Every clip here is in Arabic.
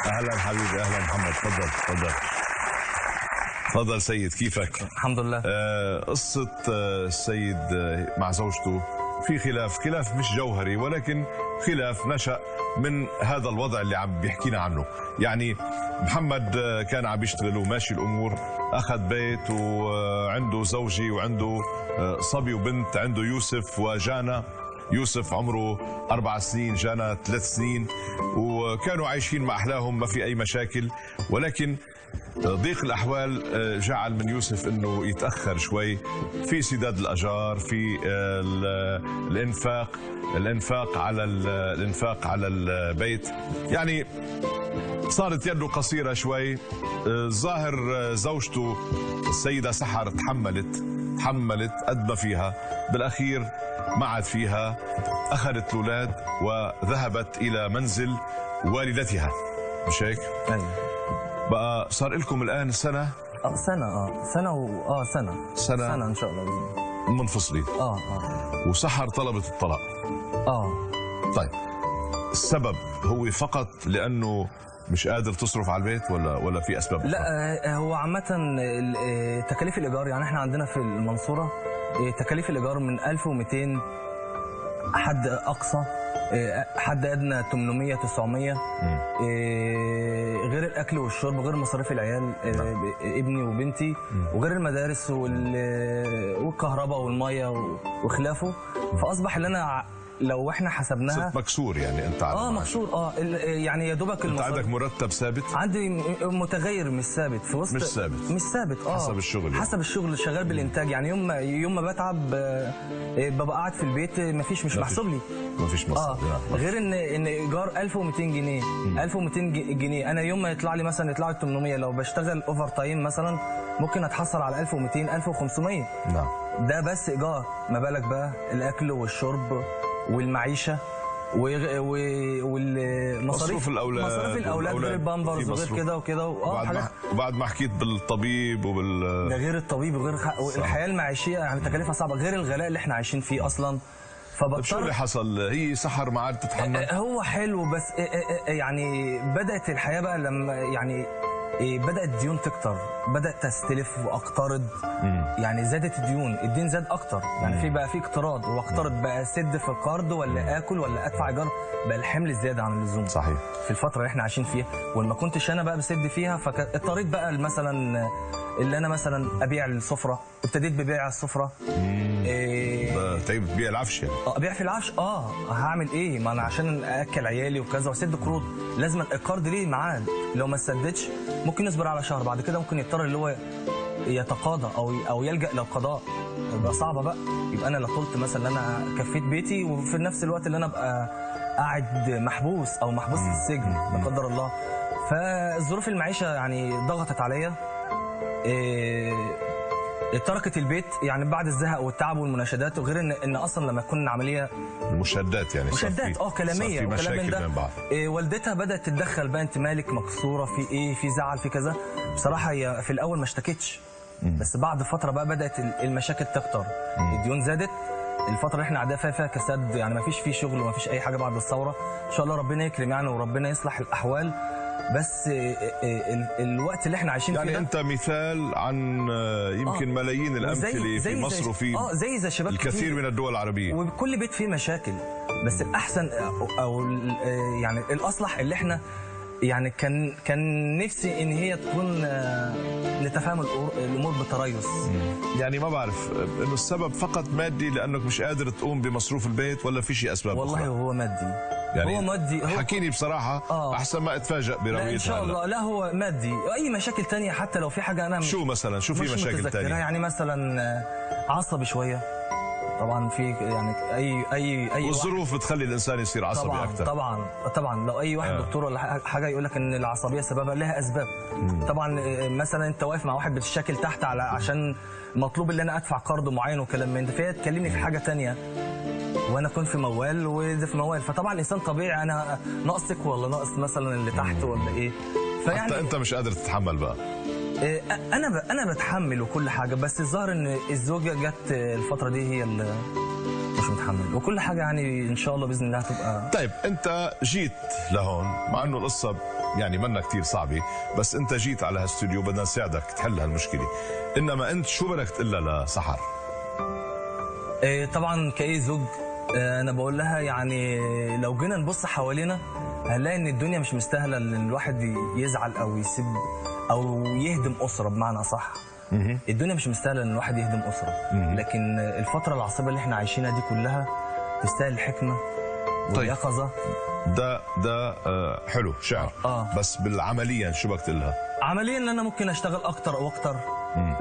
اهلا حبيبي، اهلا محمد، تفضل تفضل تفضل سيد، كيفك؟ الحمد لله. قصة السيد مع زوجته في خلاف مش جوهري، ولكن خلاف نشأ من هذا الوضع اللي عم بيحكينا عنه. يعني محمد كان عم يشتغل وماشي الأمور، أخذ بيت وعنده زوجي وعنده صبي وبنت، عنده يوسف وجانا. يوسف عمره 4 سنين، جانا 3 سنين، وكانوا عايشين مع أحلاهم، ما في أي مشاكل. ولكن ضيق الأحوال جعل من يوسف أنه يتأخر شوي في سداد الأجار، في الإنفاق على البيت. يعني صارت يده قصيرة شوي. ظاهر زوجته السيدة سحر تحملت قد ما فيها، بالأخير ما عاد فيها، أخذت الأولاد وذهبت إلى منزل والدتها، مش هيك؟ ايوه. بقى صار لكم الآن سنة؟ سنة ان شاء الله بإذن الله. منفصلين؟ وسحر طلبت الطلاق؟ طيب السبب هو فقط لأنه مش قادر تصرف على البيت ولا في أسباب أخرى؟ لا، هو عامة تكاليف الإيجار، يعني احنا عندنا في المنصورة تكاليف الإيجار من 1200 حد أقصى، حد أدنى 800 900، غير الأكل والشرب، غير مصاريف العيال، ابني وبنتي، وغير المدارس والكهرباء والمية وخلافه. فأصبح اللي أنا لو احنا حسبناها مكسور. يعني انت مكسور. يعني يا دوبك انت عندك مرتب ثابت؟ عندي متغير مش ثابت، في وسط مش ثابت حسب الشغل، حسب الشغل، شغال بالانتاج. يعني يوم ما بتعب ببقى قاعد في البيت، مش محسوب لي، مفيش مصروف. غير ان ايجار 1200 جنيه 1200 جنيه انا يوم ما يطلع لي مثلا 800، لو بشتغل اوفر تايم مثلا ممكن اتحصل على 1200 1500. نعم. ده بس ايجار، ما بالك بقى الاكل والشرب والمعيشه مصروف الاولاد غير البامبرز وغير كده وكده وبعد ما حكيت بالطبيب ده غير الطبيب وغير الحياه المعيشيه، يعني تكاليفها صعبه، غير الغلاء اللي احنا عايشين فيه اصلا. شو اللي حصل؟ هي سحر ما عاد تتحمل؟ هو حلو، بس يعني بدات الحياه بقى لما يعني بدأت الديون تكتر، بدأت استلف واقترض. يعني زادت الدين زاد اكتر، يعني في بقى في اقتراض واقترض، بقى اسد في القرض ولا اكل ولا ادفع ايجار، بقى الحمل زياده عن اللزوم. صحيح. في الفتره اللي احنا عايشين فيها، وما كنتش انا بقى بسد فيها، فاضطريت بقى مثلا اللي انا مثلا ابيع السفره، ابتديت ببيع السفره. طيب تبيع العفش يعني؟ ابيع في العفش. هعمل ايه؟ ما انا عشان اكل عيالي وكذا واسد قروض لازم القرض ليه ميعاد، لو ما سددش ممكن يصبر على شهر، بعد كده ممكن يضطر اللي هو يتقاضى او يلجأ للقضاء، يبقى صعبه بقى. يبقى انا لا طلت مثلا ان انا كفيت بيتي، وفي نفس الوقت اللي انا ابقى قاعد محبوس او محبوس في السجن لا قدر الله. فظروف المعيشه يعني ضغطت عليا، تركت البيت يعني بعد الزهق والتعب والمناشدات، وغير ان اصلا لما تكون العمليه مشادات، يعني مشادات كلاميه وكلام من ده. والدتها بدات تتدخل بقى، انت مالك مكسوره في ايه، في زعل في كذا. بصراحه هي في الاول ما اشتكتش، بس بعد فتره بقى بدات المشاكل تكتر، الديون زادت. الفتره اللي احنا قاعدين فيها كساد، يعني ما فيش فيه شغل وما فيش اي حاجه بعد الثوره. ان شاء الله ربنا يكرم يعني، وربنا يصلح الاحوال. بس الوقت اللي احنا عايشين فيه يعني انت مثال عن يمكن ملايين الامثله في مصر وفي زي شباب الكثير من الدول العربيه، وكل بيت فيه مشاكل. بس الاحسن او يعني الاصلح اللي احنا يعني كان نفسي ان هي تكون نتفاهم الامور بتريث. يعني ما بعرف انه السبب فقط مادي لانك مش قادر تقوم بمصروف البيت، ولا في شيء اسباب والله أخرى؟ هو مادي. يعني هو مادي. حكيني بصراحه احسن ما اتفاجئ برؤيتها. ان شاء الله. لا هو مادي. اي مشاكل تانية حتى لو في حاجه انا شو مثلا؟ شو في مشاكل تانية؟ يعني مثلا عصبي شويه طبعا، في يعني اي والظروف بتخلي الانسان يصير عصبي اكثر. طبعا لو اي واحد دكتور ولا حاجه يقول لك ان العصبيه سببها لها اسباب. طبعا مثلا انت واقف مع واحد بتشكل تحت عشان مطلوب ان انا ادفع قرض معين وكلام من ده، فهي تكلمني في حاجه ثانيه وانا كنت في موال وده في موال. فطبعا الانسان طبيعي انا ناقصك ولا ناقص مثلا اللي تحت ولا ايه. فيعني حتى انت مش قادر تتحمل بقى. انا بتحمل وكل حاجه، بس الظاهر ان الزوجه جت الفتره دي هي اللي مش مش متحمل، وكل حاجه يعني ان شاء الله باذن الله هتبقى. طيب انت جيت لهون مع انه القصه يعني منا كتير صعبه، بس انت جيت على هالاستوديو بدنا نساعدك تحل هالمشكله، انما انت شو بدك تقول لسحر؟ طبعا كأي زوج انا بقول لها يعني لو جينا نبص حوالينا هنلاقي ان الدنيا مش مستاهله ان الواحد يزعل او يسيب او يهدم اسره بمعنى اصح. الدنيا مش مستاهله ان الواحد يهدم اسره، لكن الفتره العصيبه اللي احنا عايشينها دي كلها تستاهل الحكمه واليقظه. ده حلو شعر. بس بالعمليا شو بدك تقول لها؟ عمليا ان انا ممكن اشتغل اكتر واكتر،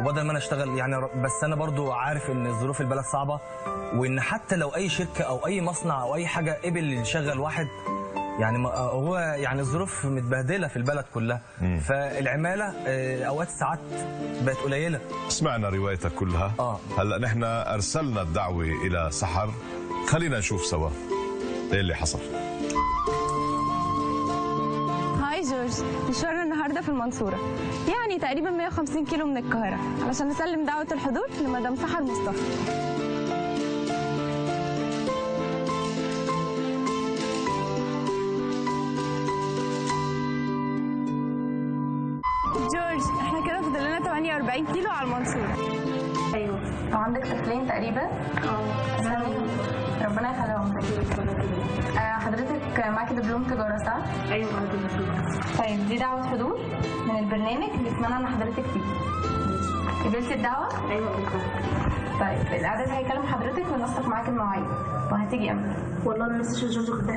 وبدل ما انا اشتغل يعني، بس انا برضو عارف ان ظروف البلد صعبه، وان حتى لو اي شركه او اي مصنع او اي حاجه قبل يشغل واحد يعني هو يعني الظروف متبهدله في البلد كلها. فالعماله اوقات ساعات بقت قليله. سمعنا روايتك كلها. هلا نحن ارسلنا الدعوه الى سحر، خلينا نشوف سوا ايه اللي حصل. هاي جورج، مشوارنا النهارده في المنصوره، يعني تقريبا 150 كيلو من القاهره، علشان نسلم دعوه الحضور لمدام سحر مصطفى. جورج، احنا كده فاضل لنا 48 كيلو على المنصوره. ايوه، وعندك طفلين تقريبا؟ ربنا يخليهم لك. حضرتك معاكي دبلوم تجاره صح؟ ايوه معاكي دبلوم. طيب دي دعوه حضور من البرنامج اللي اتمنى ان حضرتك فيه. قبلتي الدعوه؟ ايوه قبلتها. طيب الاعداد هيكلم حضرتك وننسق معاكي المواعيد، وهتيجي امتى؟ والله انا لسه جورج كنت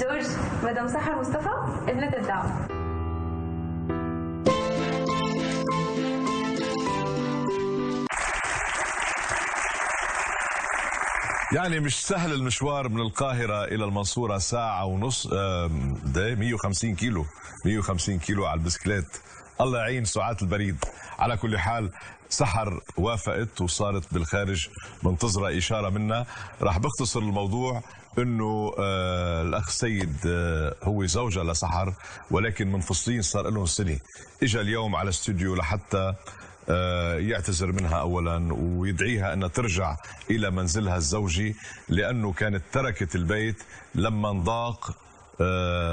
جورج، مدام سحر مصطفى قبلت الدعوه. يعني مش سهل المشوار من القاهرة إلى المنصورة، ساعة ونص. ده 150 كيلو، 150 كيلو على البسكليت. الله يعين ساعات البريد. على كل حال سحر وافقت وصارت بالخارج منتظرة إشارة منا. راح بختصر الموضوع انه الاخ سيد هو زوجة لسحر، ولكن منفصلين صار لهم سنة. اجى اليوم على الاستوديو لحتى يعتذر منها اولا ويدعيها انها ترجع الى منزلها الزوجي، لانه كانت تركت البيت لما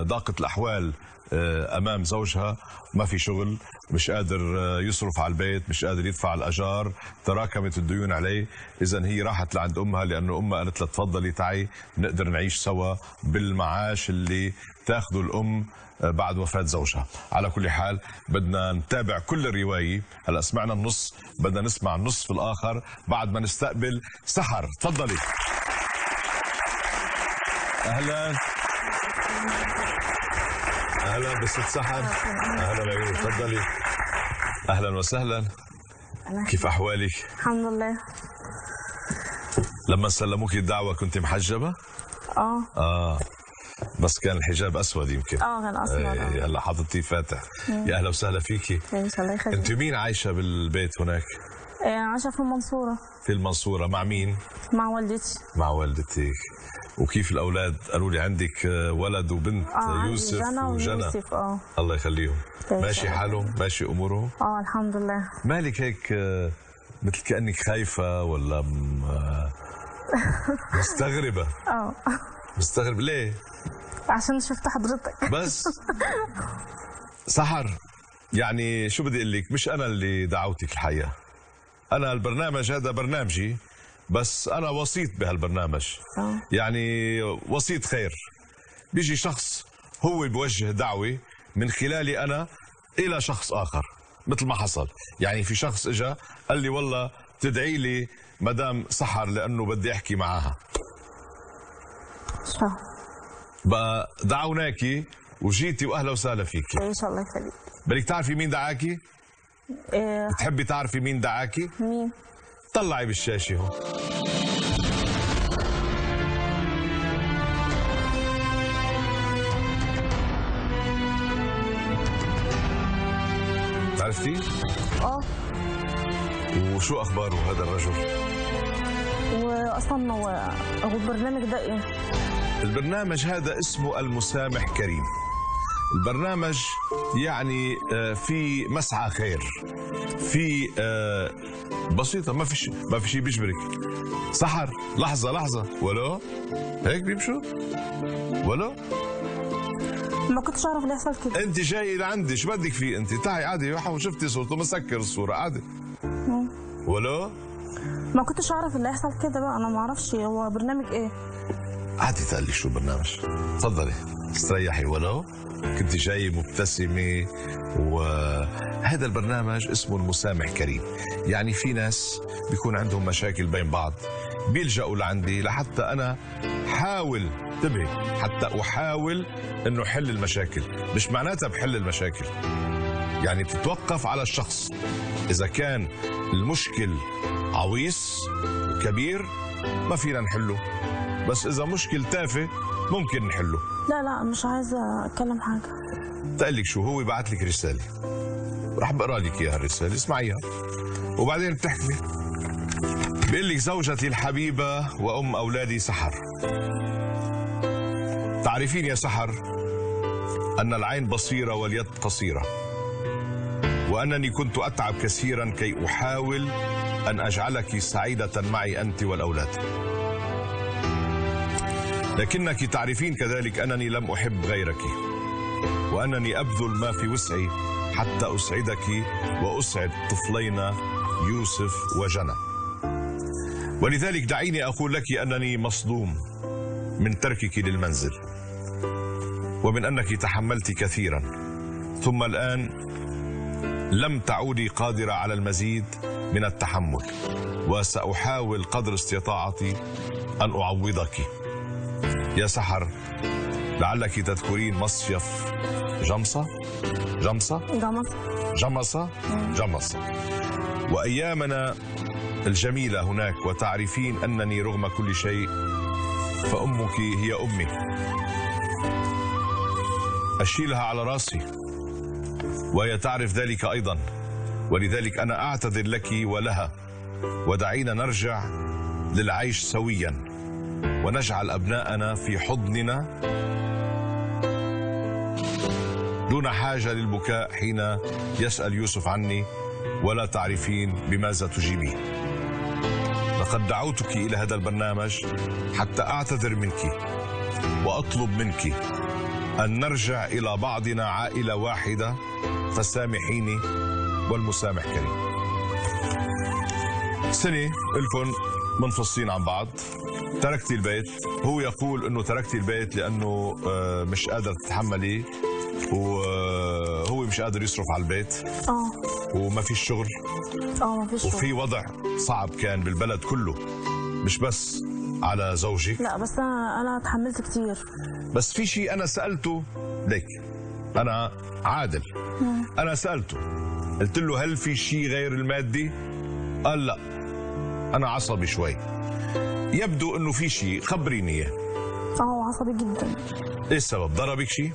ضاقت الاحوال امام زوجها، ما في شغل، مش قادر يصرف على البيت، مش قادر يدفع الاجار، تراكمت الديون عليه. اذا هي راحت لعند امها، لانه امها قالت لها تفضلي تعي نقدر نعيش سوا بالمعاش اللي تاخذه الام بعد وفاة زوجها. على كل حال بدنا نتابع كل الرواية. هلا سمعنا النص، بدنا نسمع النصف الآخر بعد ما نستقبل سحر. تفضلي. أهلا أهلا بست سحر. أهلا عيون، تفضلي. أهلا وسهلا. كيف أحوالك؟ الحمد لله. لما سلموك الدعوة كنت محجبة؟ بس كان الحجاب اسود يمكن. كان اسود. هلا حاططيه فاتح. يا اهلا وسهلا فيكي. ان شاء الله يخليك. انت مين عايشه بالبيت هناك؟ عايشه في المنصوره. في المنصوره مع مين؟ مع والدتي. مع والدتك. وكيف الاولاد؟ قالوا لي عندك ولد وبنت، يوسف وجنى. يوسف. الله يخليهم. ماشي حالهم؟ ماشي امورهم؟ الحمد لله. مالك هيك مثل كانك خايفه ولا مستغربه؟ مستغرب ليه؟ عشان شفت حضرتك بس. سحر، يعني شو بدي اقول لك، مش انا اللي دعوتك الحقيقه. انا البرنامج هذا برنامجي، بس انا وسيط بهالبرنامج. يعني وسيط خير. بيجي شخص هو بيوجه دعوه من خلالي انا الى شخص اخر، مثل ما حصل. يعني في شخص اجى قال لي والله تدعي لي مدام سحر لانه بدي احكي معاها. بقى دعوناكي وجيتي، واهلا وسهلا فيكي. ان شاء الله يخليك. بدك تعرفي مين دعاكي؟ بتحبي تعرفي مين دعاكي؟ مين؟ طلعي بالشاشه هون. عرفتي؟ وشو اخباره هذا الرجل؟ واصلا هو البرنامج ده ايه؟ البرنامج هذا اسمه المسامح كريم. البرنامج يعني في مسعى خير، في بسيطة، ما في شيء بيجبرك. سحر لحظة ولو هيك بيمشوا ولو. ما كنتش اعرف اللي يحصل كده. انت جاي لعندي شو بدك فيه انت؟ تعي عادي، شفتي صورته مسكر الصورة عادي. ولو ما كنتش اعرف اللي هيحصل كده بقى، انا ما اعرفش هو برنامج ايه. عادي تقلي شو برنامج. تفضلي استريحي. ولو كنت جاي مبتسمة، وهذا البرنامج اسمه المسامح كريم. يعني في ناس بيكون عندهم مشاكل بين بعض، بيلجأوا لعندي لحتى أنا حاول، انتبه، حتى أحاول إنه حل المشاكل. مش معناتها بحل المشاكل، يعني بتتوقف على الشخص. إذا كان المشكل عويص وكبير ما فينا نحله، بس إذا مشكل تافه ممكن نحله. لا مش عايزه اتكلم حاجه. تقلك شو، هو بعت لك رسالة، رح بقرا لك اياها الرسالة، اسمعيها وبعدين بتحكمي. بيقول لك: زوجتي الحبيبة وأم أولادي سحر، تعرفين يا سحر أن العين بصيرة واليد قصيرة، وأنني كنت أتعب كثيرا كي أحاول أن أجعلك سعيدة معي أنت والأولاد، لكنك تعرفين كذلك أنني لم أحب غيرك، وأنني أبذل ما في وسعي حتى أسعدك وأسعد طفلينا يوسف وجنى. ولذلك دعيني أقول لك أنني مصدوم من تركك للمنزل، ومن أنك تحملت كثيرا، ثم الآن لم تعودي قادرة على المزيد من التحمل، وسأحاول قدر استطاعتي أن أعوضك. يا سحر، لعلك تذكرين مصيف جمصة وأيامنا الجميلة هناك، وتعرفين أنني رغم كل شيء فأمك هي أمي، أشيلها على راسي وهي تعرف ذلك أيضا، ولذلك أنا أعتذر لك ولها، ودعينا نرجع للعيش سويا ونجعل أبناءنا في حضننا دون حاجة للبكاء حين يسأل يوسف عني ولا تعرفين بماذا تجيبين. لقد دعوتك إلى هذا البرنامج حتى أعتذر منك وأطلب منك أن نرجع إلى بعضنا عائلة واحدة، فسامحيني والمسامح كريم. سنة لكم منفصلين عن بعض، تركتي البيت، هو يقول انه تركتي البيت لانه مش قادر تتحملي، وهو مش قادر يصرف على البيت، وما في شغل، ما في شغل، وفي وضع صعب كان بالبلد كله، مش بس على زوجك. لا بس انا تحملت كتير. بس في شيء انا سالته ليك، انا عادل، انا سالته قلت له: هل في شيء غير المادي؟ قال لا، انا عصبي شوي، يبدو انه في شيء، خبريني اياه. عصبي جدا. ايه السبب؟ ضربك شيء؟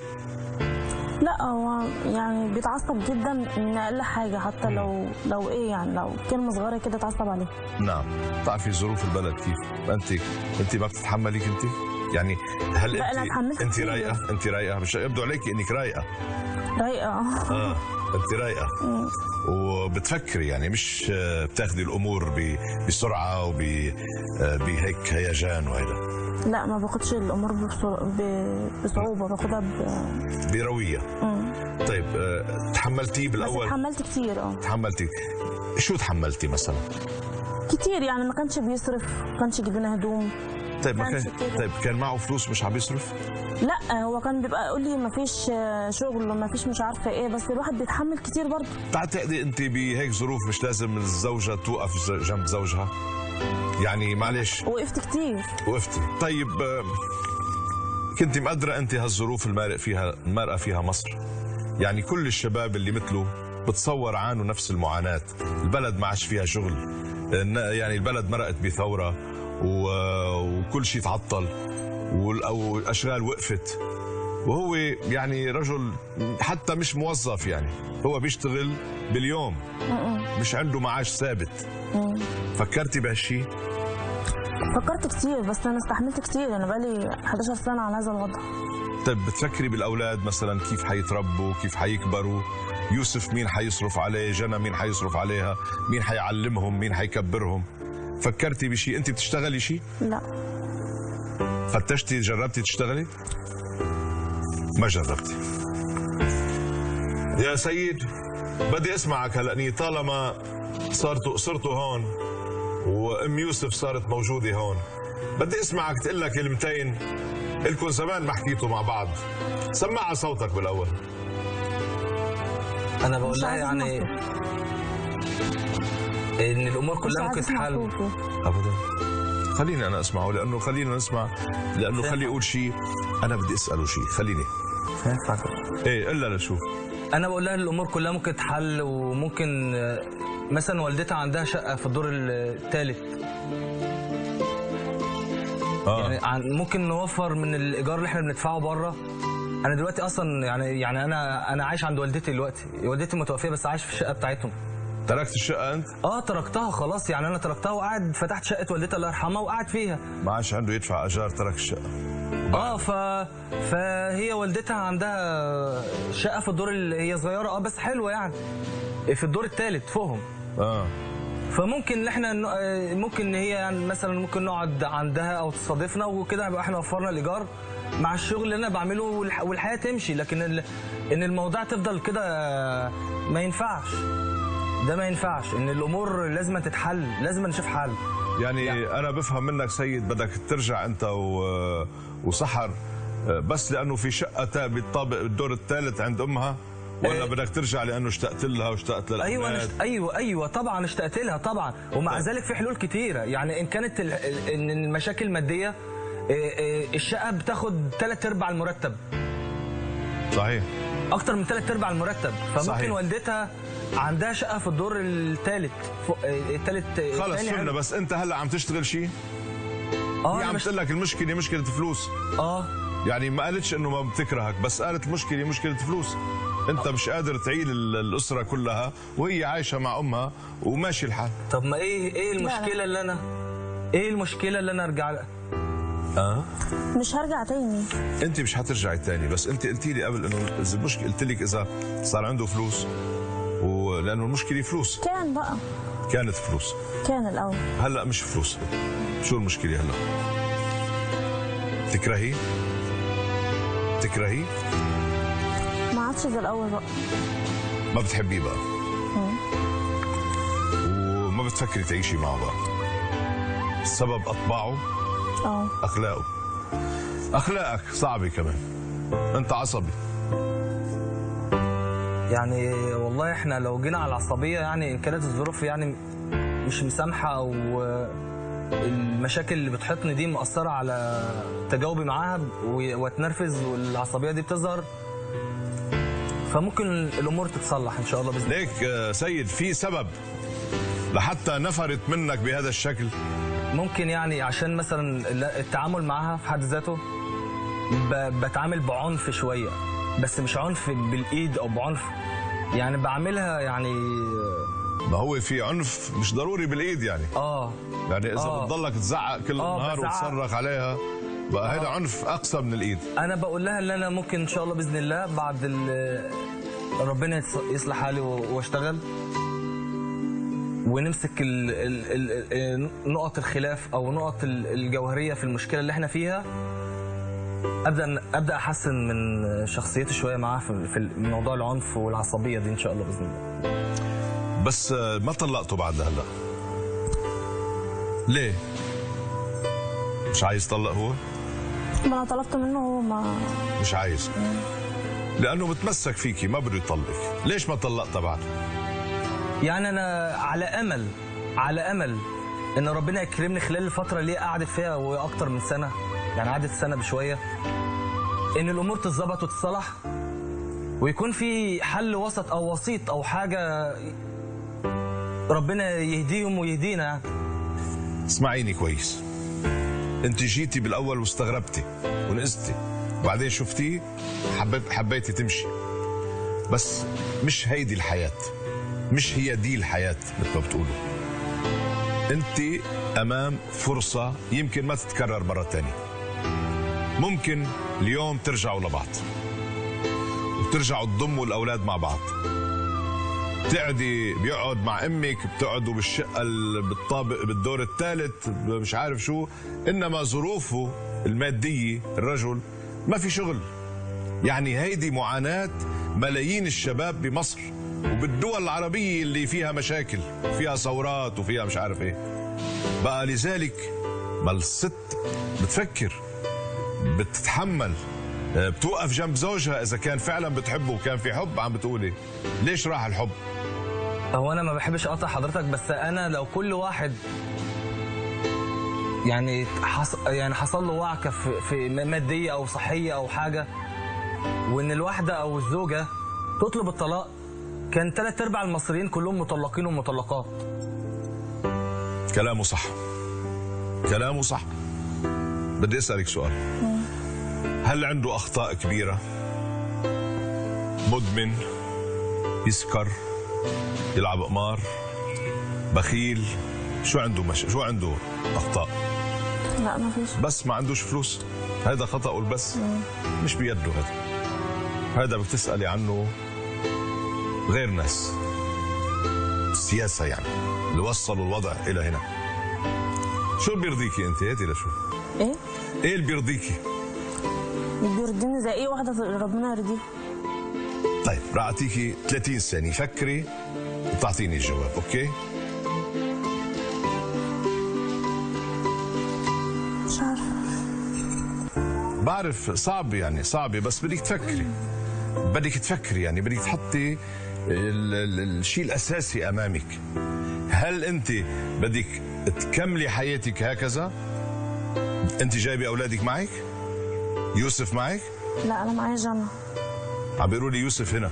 لا هو يعني بيتعصب جدا من اقل حاجه، حتى لو ايه يعني، لو كلمه صغيره كده اتعصب عليها. نعم، بتعرفي ظروف البلد كيف، انت ما بتتحملي انت؟ يعني هل انت رايقه؟ انت رايقه؟ مش يبدو عليكي انك رايقه. انت رايقه وبتفكري، يعني مش بتاخذي الامور بسرعه وبهيك هيجان وهذا. لا ما باخدش الامور بصعوبه، باخدها برويه. طيب تحملتي بالاول؟ بس تحملت كتير. تحملتي شو تحملتي مثلا؟ كتير يعني، ما كانش بيصرف، ما كانش يجيب لنا هدوم. طيب كان معه فلوس مش عم يصرف؟ لا هو كان بيبقى يقول لي ما فيش شغل وما فيش مش عارفه ايه، بس الواحد بيتحمل كتير برضه. تعتقدي انت بهيك ظروف مش لازم الزوجه توقف جنب زوجها؟ يعني معلش، وقفت كتير. وقفتي. طيب كنت مقدره انت هالظروف المرأة فيها مصر؟ يعني كل الشباب اللي مثله بتصور عانوا نفس المعاناه، البلد ما عادش فيها شغل، يعني البلد مرقت بثوره وكل شيء تعطل والاشغال وقفت، وهو يعني رجل حتى مش موظف، يعني هو بيشتغل باليوم، مش عنده معاش ثابت. فكرتي بهالشيء؟ فكرت كتير بس انا استحملت كتير، انا بقالي 11 سنه على هذا الوضع. طيب بتفكري بالاولاد مثلا كيف حيتربوا، كيف حيكبروا؟ يوسف مين حيصرف عليه؟ جنى مين حيصرف عليها؟ مين حيعلمهم؟ مين حيكبرهم؟ فكرتي بشيء؟ انت بتشتغلي شيء؟ لا. فتشتي جربتي تشتغلي؟ ما جربتي. يا سيد بدي اسمعك هلا، طالما صرتوا هون وام يوسف صارت موجوده هون، بدي اسمعك تقول لك كلمتين الكم زمان ما حكيتوا مع بعض. سمعها صوتك بالاول. انا بقول لها يعني ان الامور كلها ممكن تتحل. ابدا. خليني انا اسمعه، لانه خلينا نسمع، لانه خلي يقول شيء. انا بدي اساله شيء، خليني. ايه الا لشوف. انا بقول لها الامور كلها ممكن تتحل، وممكن مثلا والدتها عندها شقه في الدور الثالث. يعني ممكن نوفر من الايجار اللي احنا بندفعه بره. انا دلوقتي اصلا يعني انا عايش عند والدتي دلوقتي، والدتي متوفيه بس عايش في الشقه بتاعتهم. تركت الشقه انت؟ تركتها خلاص، يعني انا تركتها وقاعد فتحت شقه والدتي الله يرحمها وقاعد فيها. ما عادش عنده يدفع ايجار، ترك الشقه. فهي والدتها عندها شقه في الدور اللي هي صغيره بس حلوه يعني، في الدور الثالث فوقهم. فممكن احنا ممكن هي يعني مثلا ممكن نقعد عندها او تستضيفنا وكده، يبقى احنا وفرنا الايجار مع الشغل اللي انا بعمله والحياه تمشي. لكن ان الموضوع تفضل كده ما ينفعش، ده ما ينفعش. ان الامور لازم تتحل، لازم نشوف حل. يعني انا بفهم منك سيد بدك ترجع انت وسحر بس لانه في شقه بالطابق الدور الثالث عند امها، ولا بدك ترجع لانه اشتقت لها واشتقت للأولاد؟ ايوه طبعا اشتقت لها طبعا، ومع ذلك في حلول كتيره. يعني ان كانت ان المشاكل الماديه، الشقه بتاخد 3/4 المرتب. صحيح. اكتر من 3/4 المرتب. فممكن صحيح. والدتها عندها شقه في الدور الثالث الثالث. خلص شفنا. بس انت هلا عم تشتغل شيء؟ هي عم تقول لك المشكله مشكله فلوس. يعني ما قالتش انه ما بتكرهك، بس قالت المشكله مشكله فلوس. انت مش قادر تعيل الاسره كلها وهي عايشه مع امها وماشي الحال. طب ما ايه المشكله اللي انا ارجع لها؟ مش هرجع تاني. انت مش هترجعي تاني، بس انت قلتي لي قبل انه المشكله، قلت لك اذا صار عنده فلوس، ولانه المشكله فلوس. كان بقى كانت فلوس. كان الاول. هلا مش فلوس. شو المشكله هلا؟ تكرهي؟ ما عادش زي الاول بقى. ما بتحبيه بقى؟ وما بتفكري تعيشي معه بقى؟ السبب اطباعه؟ اخلاقه. اخلاقك صعبه كمان، انت عصبي. يعني والله احنا لو جينا على العصبيه، يعني ان كانت الظروف يعني مش مسامحه، او المشاكل اللي بتحيطني دي مأثره على تجاوبي معاها واتنرفز والعصبيه دي بتظهر، فممكن الامور تتصلح ان شاء الله باذن الله. ليك سيد في سبب لحتى نفرت منك بهذا الشكل؟ ممكن يعني عشان مثلا التعامل معاها في حد ذاته بتعامل بعنف شويه، بس مش عنف بالايد او بعنف، يعني بعملها يعني. ما هو في عنف مش ضروري بالايد يعني. يعني اذا بتضلك تزعق كل النهار وتصرخ عليها بقى هذا عنف اقصى من الايد. انا بقول لها ان انا ممكن ان شاء الله باذن الله بعد ربنا يصلح حالي واشتغل ونمسك نقط الخلاف او نقط الجوهريه في المشكله اللي احنا فيها، ابدا احسن من شخصيتي شويه معاها في موضوع العنف والعصبيه دي ان شاء الله باذن الله. بس ما طلقته بعد هلا؟ ليه؟ مش عايز طلق هو؟ ما انا طلبت منه هو ما مش عايز. لانه متمسك فيكي ما بده يطلقك. ليش ما طلقتها بعد؟ يعني انا على امل ان ربنا يكرمني خلال الفتره اللي قعدت فيها، وهي اكتر من سنه، يعني قعدت سنه بشويه، ان الامور تتظبط وتتصلح ويكون في حل وسط او وسيط او حاجه، ربنا يهديهم ويهدينا يعني. اسمعيني كويس، انت جيتي بالاول واستغربتي ونقزتي، وبعدين شفتيه حبيتي تمشي، بس مش هيدي الحياه، مش هي دي الحياه مثل ما بتقولوا. انت امام فرصه يمكن ما تتكرر مره ثانيه. ممكن اليوم ترجعوا لبعض وترجعوا تضموا الاولاد مع بعض. بيقعد مع امك، بتقعدوا بالشقه بالطابق بالدور الثالث مش عارف شو، انما ظروفه الماديه الرجل ما في شغل. يعني هيدي معاناه ملايين الشباب بمصر وبالدول العربيه اللي فيها مشاكل، فيها ثورات وفيها مش عارف ايه. بقى لذلك ما الست بتفكر، بتتحمل، بتوقف جنب زوجها اذا كان فعلا بتحبه وكان في حب. عم بتقولي ليش راح الحب؟ هو انا ما بحبش اقطع حضرتك، بس انا لو كل واحد يعني حصل له وعكه في ماديه او صحيه او حاجه، وان الواحده او الزوجه تطلب الطلاق، كان 3/4 المصريين كلهم مطلقين ومطلقات. كلامه صح، كلامه صح. بدي اسالك سؤال، هل عنده اخطاء كبيره؟ مدمن، يسكر، يلعب قمار، بخيل، شو عنده اخطاء؟ لا ما فيش. بس ما عندوش فلوس، هذا خطأه البس، مش بيده. هذا بتسألي عنه غير ناس، السياسة يعني اللي وصلوا الوضع إلى هنا. شو اللي بيرضيكي أنت؟ هاتي لشوف. إيه اللي بيرضيكي؟ بيرضيني زي أي واحدة ربنا يرضيها. طيب راح أعطيكي 30 ثانية فكري وتعطيني الجواب، أوكي؟ مش عارفة. بعرف صعبة بس بدك تفكري، يعني بدك تحطي الشيء الأساسي أمامك. هل أنت بدك تكملي حياتك هكذا؟ أنت جايبة أولادك معك؟ يوسف معك؟ لا أنا معايا جنة. عم بيقولوا لي يوسف هنا.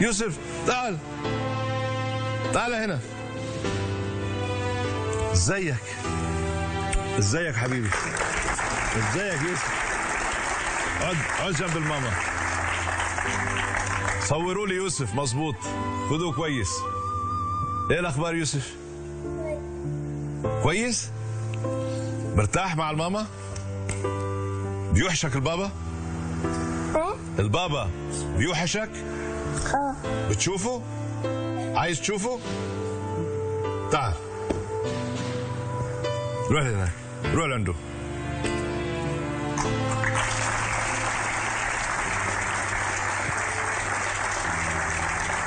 يوسف تعال هنا. ازيك حبيبي؟ ازيك يوسف؟ اقعد جنب الماما. صوروا لي يوسف مظبوط، خذوه كويس. ايه الاخبار يوسف؟ كويس؟ مرتاح مع الماما؟ بيوحشك البابا؟ البابا بيوحشك؟ بتشوفه؟ عايز تشوفه؟ تعال روح هناك، روح لعنده.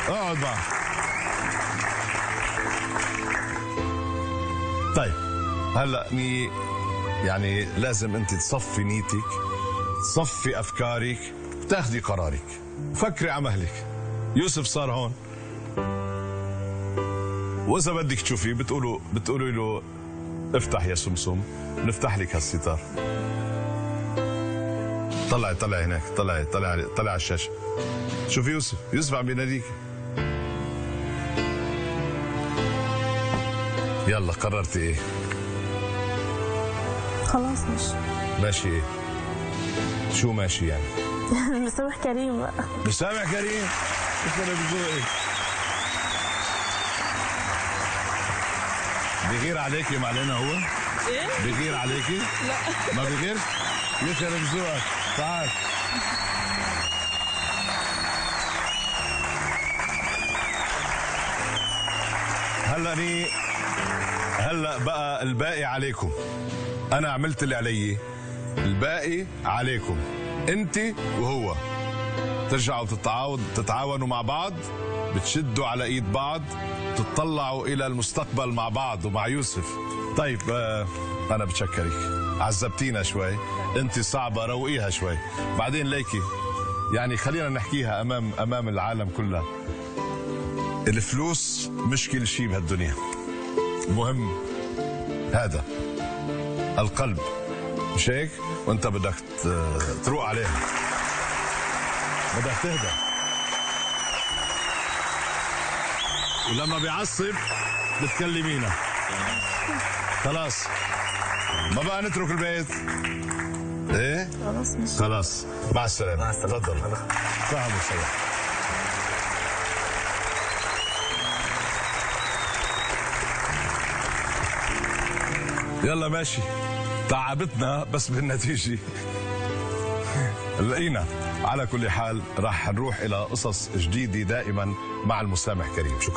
اقعد معه. طيب هلا يعني لازم انت تصفي نيتك، تصفي افكارك، تاخذي قرارك، فكري على مهلك. يوسف صار هون، واذا بدك تشوفيه بتقولوا له افتح يا سمسم، نفتح لك هالستار. طلعي هناك، طلعي على الشاشه. شوفي يوسف عم بيناديك. يلا قررتي ايه؟ خلاص ماشي ايه؟ شو ماشي يعني؟ مسامح كريم بقى. مسامح كريم؟ بيغير عليكي معلنا هو؟ ايه؟ بيغير عليكي؟ لا ما بيغير؟ يخرب ذوقك. تعال هلا بقى الباقي عليكم. انا عملت اللي علي، الباقي عليكم انت وهو. ترجعوا تتعاونوا مع بعض، بتشدوا على ايد بعض، تطلعوا الى المستقبل مع بعض ومع يوسف. طيب انا بتشكرك، عذبتينا شوي، انت صعبه، روقيها شوي. بعدين ليكي يعني خلينا نحكيها امام العالم كلها. الفلوس مش كل شيء بهالدنيا، مهم هذا القلب، مش هيك؟ وانت بدك تروق عليها، بدك تهدى. ولما بيعصب بتكلمينا. خلاص ما بقى نترك البيت. ايه؟ خلاص مع السلامة. تفضل. فهم السلام. يلا ماشي، تعبتنا بس بالنتيجة لقينا. على كل حال راح نروح إلى قصص جديدة دائما مع المستمع كريم. شكرا.